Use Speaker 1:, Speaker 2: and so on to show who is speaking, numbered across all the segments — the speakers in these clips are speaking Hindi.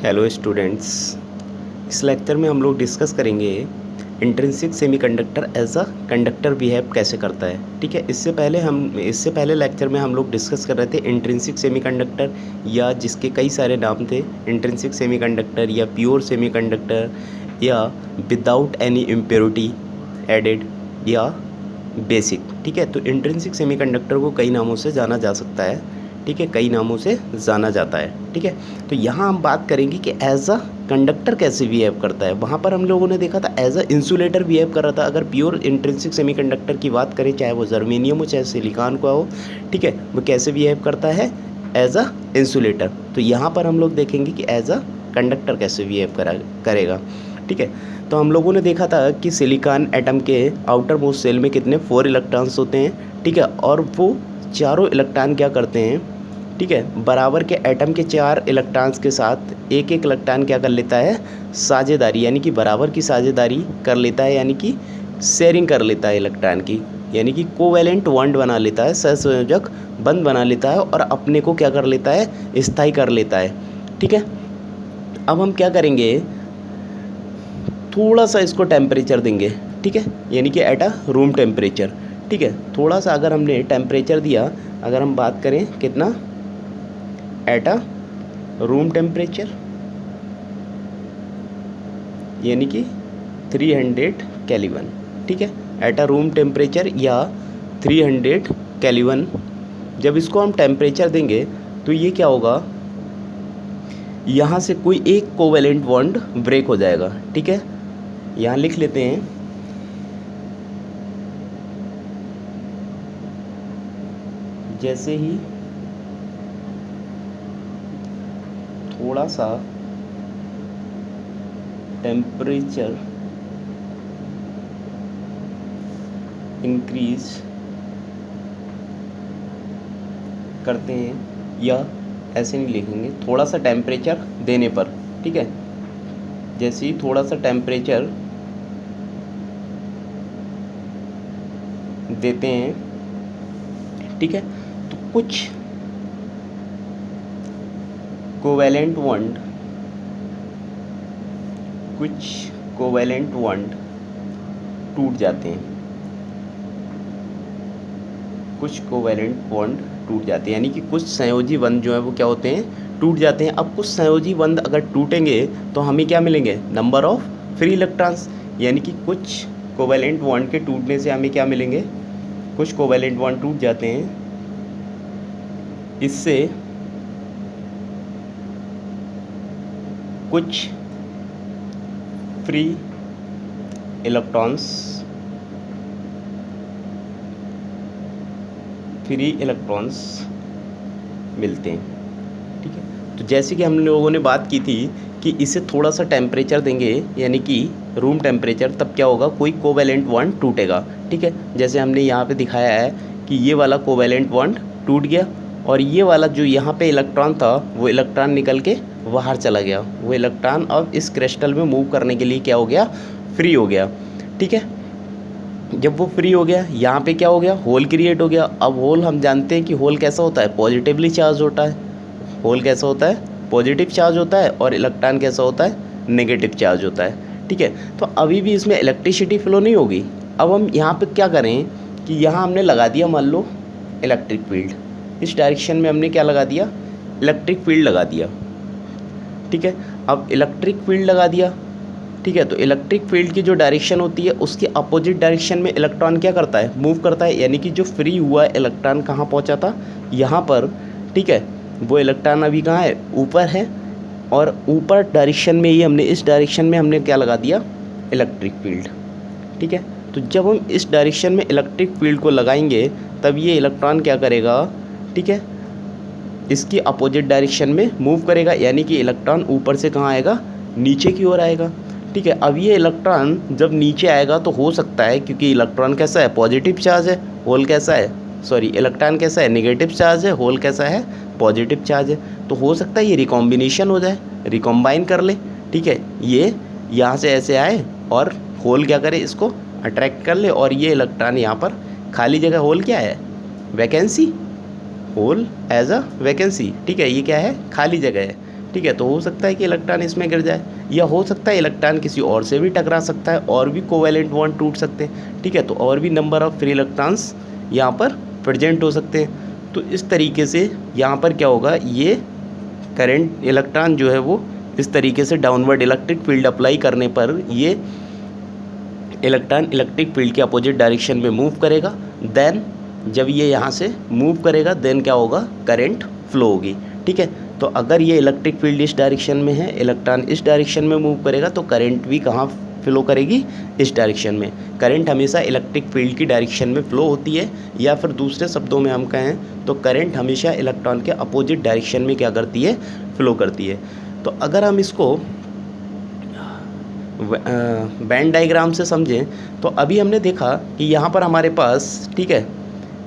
Speaker 1: Hello students. इस लेक्चर में हम लोग डिस्कस करेंगे intrinsic semiconductor as a conductor behave कैसे करता है। ठीक है, इससे पहले लेक्चर में हम लोग डिस्कस कर रहे थे इंट्रिंसिक सेमीकंडक्टर, या जिसके कई सारे नाम थे, इंट्रिंसिक सेमीकंडक्टर या प्योर सेमीकंडक्टर या विदाउट एनी इम्प्योरिटी एडेड या बेसिक। ठीक है, तो इंट्रिंसिक सेमीकंडक्टर को कई नामों से जाना जा सकता है। ठीक है, कई नामों से जाना जाता है। ठीक है, तो यहाँ हम बात करेंगे कि एज अ कंडक्टर कैसे बिहेव करता है। वहाँ पर हम लोगों ने देखा था एज अ इंसुलेटर बिहेव कर रहा था। अगर प्योर इंट्रिंसिक सेमीकंडक्टर की बात करें, चाहे वो जर्मेनियम हो चाहे सिलिकॉन का हो, ठीक है, वो कैसे बिहेव करता है एज अ इंसुलेटर। तो यहाँ पर हम लोग देखेंगे कि एज अ कंडक्टर कैसे बिहेव करेगा। ठीक है, तो हम लोगों ने देखा था कि सिलिकॉन एटम के आउटर मोस्ट सेल में कितने 4 इलेक्ट्रॉन्स होते हैं। ठीक है, और वो चारों इलेक्ट्रॉन क्या करते हैं, ठीक है, बराबर के एटम के 4 इलेक्ट्रॉन्स के साथ एक एक इलेक्ट्रॉन क्या कर लेता है, साझेदारी, यानी कि बराबर की साझेदारी कर लेता है, यानी कि शेयरिंग कर लेता है इलेक्ट्रॉन की, यानी कि कोवैलेंट बॉन्ड बना लेता है, सहसंयोजक बंध बना लेता है और अपने को क्या कर लेता है, स्थायी कर लेता है। ठीक है, अब हम क्या करेंगे, थोड़ा सा इसको टेम्परेचर देंगे। ठीक है, यानी कि एट अ रूम टेम्परेचर। ठीक है, थोड़ा सा अगर हमने टेम्परेचर दिया, अगर हम बात करें कितना, एट अ रूम टेम्परेचर, यानी कि 300 केल्विन। ठीक है, एट अ रूम टेम्परेचर या 300 केल्विन। जब इसको हम टेम्परेचर देंगे तो ये क्या होगा, यहाँ से कोई एक कोवैलेंट बॉन्ड ब्रेक हो जाएगा। ठीक है, यहाँ लिख लेते हैं, जैसे ही थोड़ा सा टेम्परेचर इंक्रीज करते हैं, या ऐसे नहीं लिखेंगे, थोड़ा सा टेम्परेचर देने पर, ठीक है, जैसे ही थोड़ा सा टेम्परेचर देते हैं, ठीक है, तो कुछ कोवैलेंट बॉन्ड टूट जाते हैं, कुछ कोवैलेंट बॉन्ड टूट जाते हैं, यानी कि कुछ संयोजी बंध जो है वो क्या होते हैं, टूट जाते हैं। अब कुछ संयोजी बंध अगर टूटेंगे तो हमें क्या मिलेंगे, नंबर ऑफ फ्री इलेक्ट्रॉन्स, यानी कि कुछ कोवैलेंट बॉन्ड के टूटने से हमें क्या मिलेंगे, कुछ कोवैलेंट बॉन्ड टूट जाते हैं, इससे कुछ फ्री इलेक्ट्रॉन्स मिलते हैं। ठीक है, तो जैसे कि हम लोगों ने बात की थी कि इसे थोड़ा सा टेम्परेचर देंगे, यानी कि रूम टेम्परेचर, तब क्या होगा, कोई कोवैलेंट बॉन्ड टूटेगा। ठीक है, जैसे हमने यहाँ पे दिखाया है कि ये वाला कोवैलेंट बॉन्ड टूट गया और ये वाला जो यहाँ पे इलेक्ट्रॉन था वो इलेक्ट्रॉन निकल के बाहर चला गया। वो इलेक्ट्रॉन अब इस क्रिस्टल में मूव करने के लिए क्या हो गया, फ्री हो गया। ठीक है, जब वो फ्री हो गया, यहाँ पे क्या हो गया, होल क्रिएट हो गया। अब होल हम जानते हैं कि होल कैसा होता है, पॉजिटिवली चार्ज होता है। होल कैसा होता है, पॉजिटिव चार्ज होता है, और इलेक्ट्रॉन कैसा होता है, नेगेटिव चार्ज होता है। ठीक है, तो अभी भी इसमें इलेक्ट्रिसिटी फ्लो नहीं होगी। अब हम यहाँ पे क्या करें कि यहाँ हमने लगा दिया, मान लो इलेक्ट्रिक फील्ड, इस डायरेक्शन में हमने क्या लगा दिया, इलेक्ट्रिक फील्ड लगा दिया। ठीक है, अब इलेक्ट्रिक फील्ड लगा दिया, ठीक है, तो इलेक्ट्रिक फील्ड की जो डायरेक्शन होती है उसके अपोजिट डायरेक्शन में इलेक्ट्रॉन क्या करता है, मूव करता है, यानी कि जो फ्री हुआ इलेक्ट्रॉन कहाँ पहुँचा था, यहाँ पर। ठीक है, वो इलेक्ट्रॉन अभी कहाँ है, ऊपर है, और ऊपर डायरेक्शन में ही हमने, इस डायरेक्शन में हमने क्या लगा दिया, इलेक्ट्रिक फील्ड। ठीक है, तो जब हम इस डायरेक्शन में इलेक्ट्रिक फील्ड को लगाएंगे तब ये इलेक्ट्रॉन क्या करेगा, ठीक है, इसकी अपोजिट डायरेक्शन में मूव करेगा, यानी कि इलेक्ट्रॉन ऊपर से कहाँ आएगा, नीचे की ओर आएगा। ठीक है, अब ये इलेक्ट्रॉन जब नीचे आएगा तो हो सकता है, क्योंकि इलेक्ट्रॉन कैसा है, पॉजिटिव चार्ज है, होल कैसा है, सॉरी, इलेक्ट्रॉन कैसा है, नेगेटिव चार्ज है, होल कैसा है, पॉजिटिव चार्ज है, तो हो सकता है ये रिकॉम्बिनेशन हो जाए, रिकॉम्बाइन कर ले। ठीक है, ये यहाँ से ऐसे आए और होल क्या करे, इसको अट्रैक्ट कर ले, और ये इलेक्ट्रॉन यहाँ पर खाली जगह, होल क्या है, vacancy, hole as a vacancy. ठीक है, ये क्या है, खाली जगह है। ठीक है। तो हो सकता है कि इलेक्ट्रॉन इसमें गिर जाए, या हो सकता है इलेक्ट्रॉन किसी और से भी टकरा सकता है, और भी कोवैलेंट बॉन्ड टूट सकते हैं, ठीक है। तो और भी नंबर ऑफ फ्री इलेक्ट्रॉन्स यहाँ पर प्रेजेंट हो सकते हैं। तो इस तरीके से यहाँ पर क्या होगा, ये करंट इलेक्ट्रॉन जो है वो इस तरीके से डाउनवर्ड इलेक्ट्रिक फील्ड अप्लाई करने पर ये इलेक्ट्रॉन इलेक्ट्रिक फील्ड के अपोजिट डायरेक्शन में मूव करेगा। देन जब ये यहाँ से मूव करेगा देन क्या होगा, करंट फ्लो होगी, ठीक है। तो अगर ये इलेक्ट्रिक फील्ड इस डायरेक्शन में है, इलेक्ट्रॉन इस डायरेक्शन में मूव करेगा, तो करंट भी कहाँ फ्लो करेगी, इस डायरेक्शन में। करंट हमेशा इलेक्ट्रिक फील्ड की डायरेक्शन में फ्लो होती है, या फिर दूसरे शब्दों में हम कहें तो करंट हमेशा इलेक्ट्रॉन के अपोजिट डायरेक्शन में क्या करती है, फ्लो करती है। तो अगर हम इसको बैंड डायग्राम से समझें, तो अभी हमने देखा कि यहाँ पर हमारे पास, ठीक है,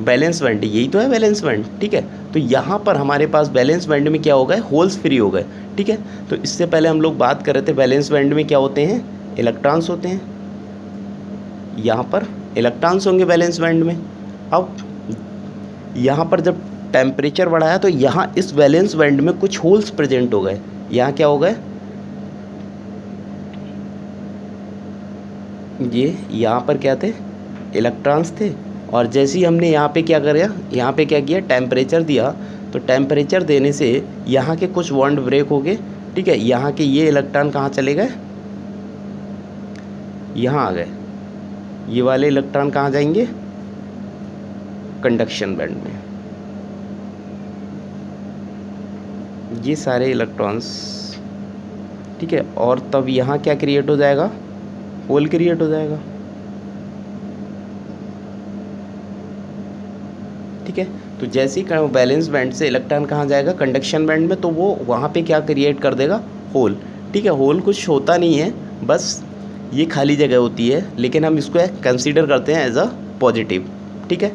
Speaker 1: बैलेंस बैंड, यही तो है बैलेंस बैंड, ठीक है। तो यहाँ पर हमारे पास बैलेंस बैंड में क्या हो गए, होल्स फ्री हो गए, ठीक है। तो इससे पहले हम लोग बात कर रहे थे बैलेंस बैंड में क्या होते हैं, इलेक्ट्रॉन्स होते हैं। यहाँ पर इलेक्ट्रॉन्स होंगे बैलेंस बैंड में। अब यहाँ पर जब टेम्परेचर बढ़ाया तो यहाँ इस बैलेंस बैंड में कुछ होल्स प्रेजेंट हो गए। यहाँ क्या हो गए, ये यहाँ पर क्या थे, इलेक्ट्रॉन्स थे। और जैसे ही हमने यहाँ पे क्या करा, यहाँ पे क्या किया, टेम्परेचर दिया, तो टेम्परेचर देने से यहाँ के कुछ बॉन्ड ब्रेक हो गए, ठीक है। यहाँ के ये इलेक्ट्रॉन कहाँ चले गए, यहाँ आ गए। ये वाले इलेक्ट्रॉन कहाँ जाएंगे, कंडक्शन बैंड में। ये सारे इलेक्ट्रॉन्स, ठीक है। और तब यहाँ क्या क्रिएट हो जाएगा, होल क्रिएट हो जाएगा, ठीक है। तो जैसे ही बैलेंस बैंड से इलेक्ट्रॉन कहाँ जाएगा, कंडक्शन बैंड में, तो वो वहाँ पे क्या क्रिएट कर देगा, होल, ठीक है। होल कुछ होता नहीं है, बस ये खाली जगह होती है, लेकिन हम इसको कंसीडर करते हैं एज अ पॉजिटिव, ठीक है।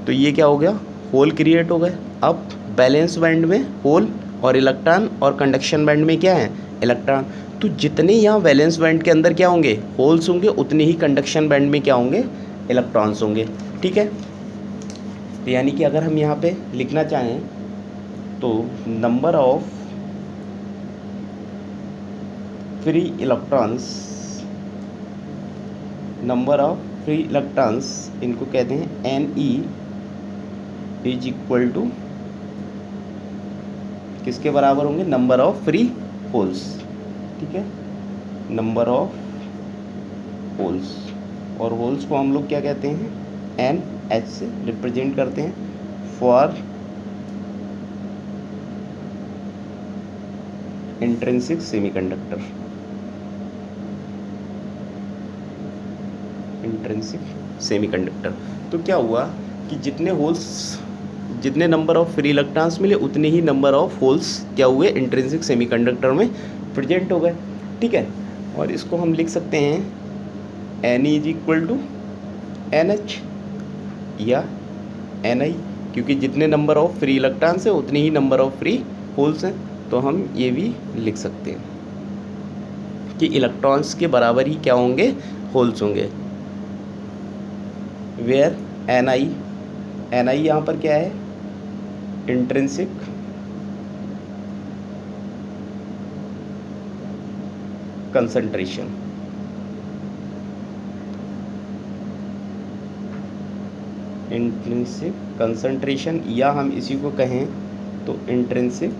Speaker 1: तो ये क्या हो गया, होल क्रिएट हो गए। अब बैलेंस बैंड में होल और इलेक्ट्रॉन, और कंडक्शन बैंड में क्या है, इलेक्ट्रॉन। तो जितने यहाँ बैलेंस बैंड के अंदर क्या होंगे, होल्स होंगे, उतने ही कंडक्शन बैंड में क्या होंगे, इलेक्ट्रॉन्स होंगे, ठीक है। तो यानी कि अगर हम यहाँ पे लिखना चाहें तो number of free electrons, number of free electrons, इनको कहते हैं Ne इज इक्वल टू किसके बराबर होंगे, नंबर ऑफ फ्री होल्स, ठीक है, नंबर ऑफ होल्स। और होल्स को हम लोग क्या कहते हैं, NH से रिप्रेजेंट करते हैं, for intrinsic semiconductor, intrinsic semiconductor. तो क्या हुआ कि जितने होल्स, जितने नंबर ऑफ फ्री इलेक्ट्रॉन्स मिले, उतने ही नंबर ऑफ होल्स क्या हुए, इंट्रिंसिक सेमीकंडक्टर में प्रेजेंट हो गए, ठीक है। और इसको हम लिख सकते हैं Ne is equal to NH या Ni, क्योंकि जितने नंबर ऑफ फ्री इलेक्ट्रॉन्स हैं उतने ही नंबर ऑफ फ्री होल्स हैं। तो हम ये भी लिख सकते हैं कि इलेक्ट्रॉन्स के बराबर ही क्या होंगे, होल्स होंगे। वेयर Ni यहाँ पर क्या है, इंट्रिंसिक कंसंट्रेशन, इंट्रिंसिक कंसंट्रेशन, या हम इसी को कहें तो intrinsic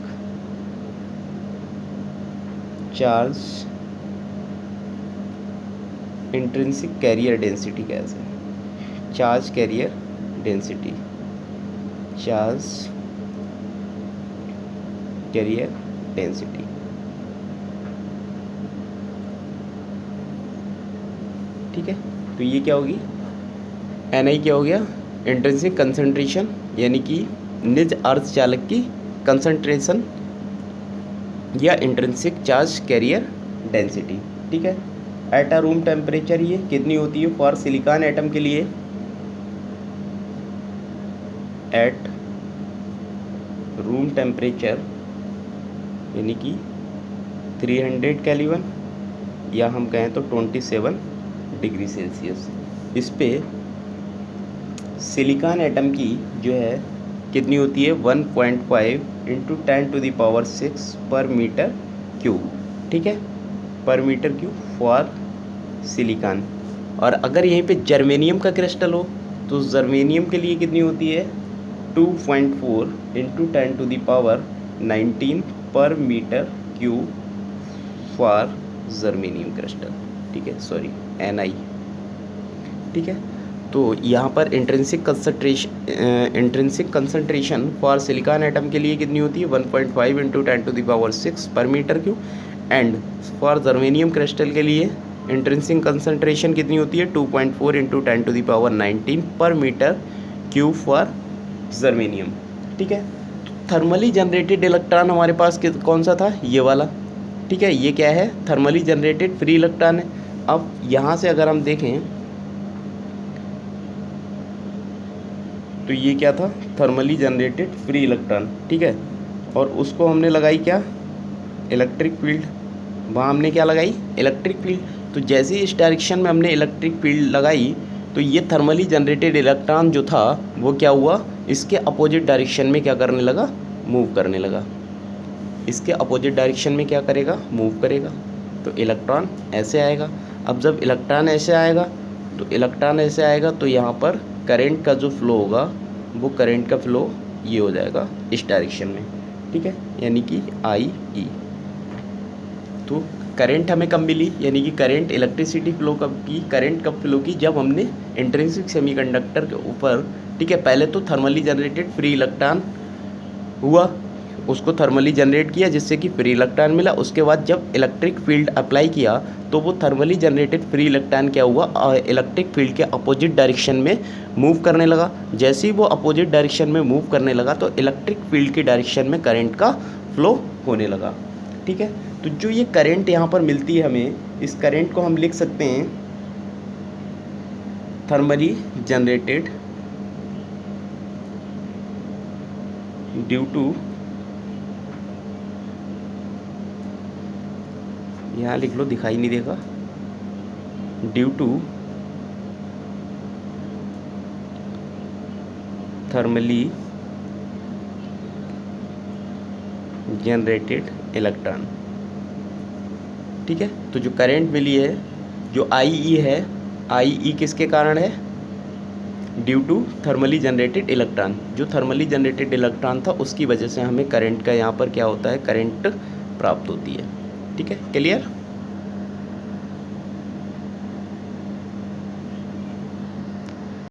Speaker 1: charge, intrinsic carrier density, कैसे, charge carrier density, charge carrier density, ठीक है। तो ये क्या होगी, Ni क्या हो गया, इंट्रिंसिक कंसंट्रेशन, यानी कि निज अर्ध चालक की कंसंट्रेशन, या इंट्रिंसिक चार्ज कैरियर डेंसिटी, ठीक है। एट अ रूम टेम्परेचर ये कितनी होती है, फॉर सिलिकॉन एटम के लिए एट रूम टेम्परेचर यानी कि 300 केल्विन, या हम कहें तो 27 डिग्री सेल्सियस। इस पे सिलिकॉन एटम की जो है कितनी होती है 1.5 इंटू 10⁻6 पर मीटर क्यूब, ठीक है, पर मीटर क्यूब फॉर सिलिकॉन। और अगर यहीं पे जर्मेनियम का क्रिस्टल हो तो जर्मेनियम के लिए कितनी होती है 2.4 इंटू 10⁻19 पर meter cube for germanium crystal, ठीक है, सॉरी Ni, ठीक है। तो यहाँ पर intrinsic concentration for silicon atom के लिए कितनी होती है 1.5 इंटू 10⁻6 पर meter cube, and for germanium crystal के लिए इंट्रिंसिक कंसंट्रेशन कितनी होती है 2.4 इंटू 10⁻19 पर मीटर क्यूब फॉर जर्मेनियम, ठीक है। थर्मली जनरेटेड इलेक्ट्रॉन हमारे पास कौन सा था, ये वाला, ठीक है, ये क्या है थर्मली जनरेटेड फ्री इलेक्ट्रॉन है। अब यहाँ से अगर हम देखें तो ये क्या था थर्मली जनरेटेड फ्री इलेक्ट्रॉन, ठीक है, और उसको हमने लगाई क्या इलेक्ट्रिक फील्ड, वहाँ हमने क्या लगाई इलेक्ट्रिक फील्ड। तो जैसे ही इस डायरेक्शन में हमने इलेक्ट्रिक फील्ड लगाई तो ये थर्मली जनरेटेड इलेक्ट्रॉन जो था वो क्या हुआ, इसके अपोजिट डायरेक्शन में क्या करने लगा, मूव करने लगा, इसके अपोजिट डायरेक्शन में क्या करेगा, मूव करेगा। तो इलेक्ट्रॉन ऐसे आएगा। अब जब इलेक्ट्रॉन ऐसे आएगा तो यहाँ पर करंट का जो फ्लो होगा वो करंट का फ्लो ये हो जाएगा इस डायरेक्शन में, ठीक है, यानी कि IE। तो करंट हमें कब मिली, यानी कि करंट इलेक्ट्रिसिटी फ्लो कब की, करंट कब फ्लो की, जब हमने इंट्रिंसिक सेमीकंडक्टर के ऊपर, ठीक है, पहले तो थर्मली जनरेटेड फ्री इलेक्ट्रॉन हुआ, उसको थर्मली जनरेट किया जिससे कि फ्री इलेक्ट्रॉन मिला। उसके बाद जब इलेक्ट्रिक फील्ड अप्लाई किया तो वो थर्मली जनरेटेड फ्री इलेक्ट्रॉन क्या हुआ, इलेक्ट्रिक फील्ड के अपोजिट डायरेक्शन में मूव करने लगा। जैसे ही वो अपोजिट डायरेक्शन में मूव करने लगा तो इलेक्ट्रिक फील्ड की डायरेक्शन में करंट का फ्लो होने लगा, ठीक है। तो जो ये करंट यहाँ पर मिलती है हमें, इस करंट को हम लिख सकते हैं थर्मली जनरेटेड ड्यू टू, यहाँ लिख लो दिखाई नहीं देगा, due to thermally generated electron, ठीक है। तो जो करंट मिली है जो IE है, IE किसके कारण है, due to thermally generated electron, जो थर्मली जनरेटेड इलेक्ट्रॉन था उसकी वजह से हमें करंट का यहाँ पर क्या होता है, करंट प्राप्त होती है, ठीक है, क्लियर।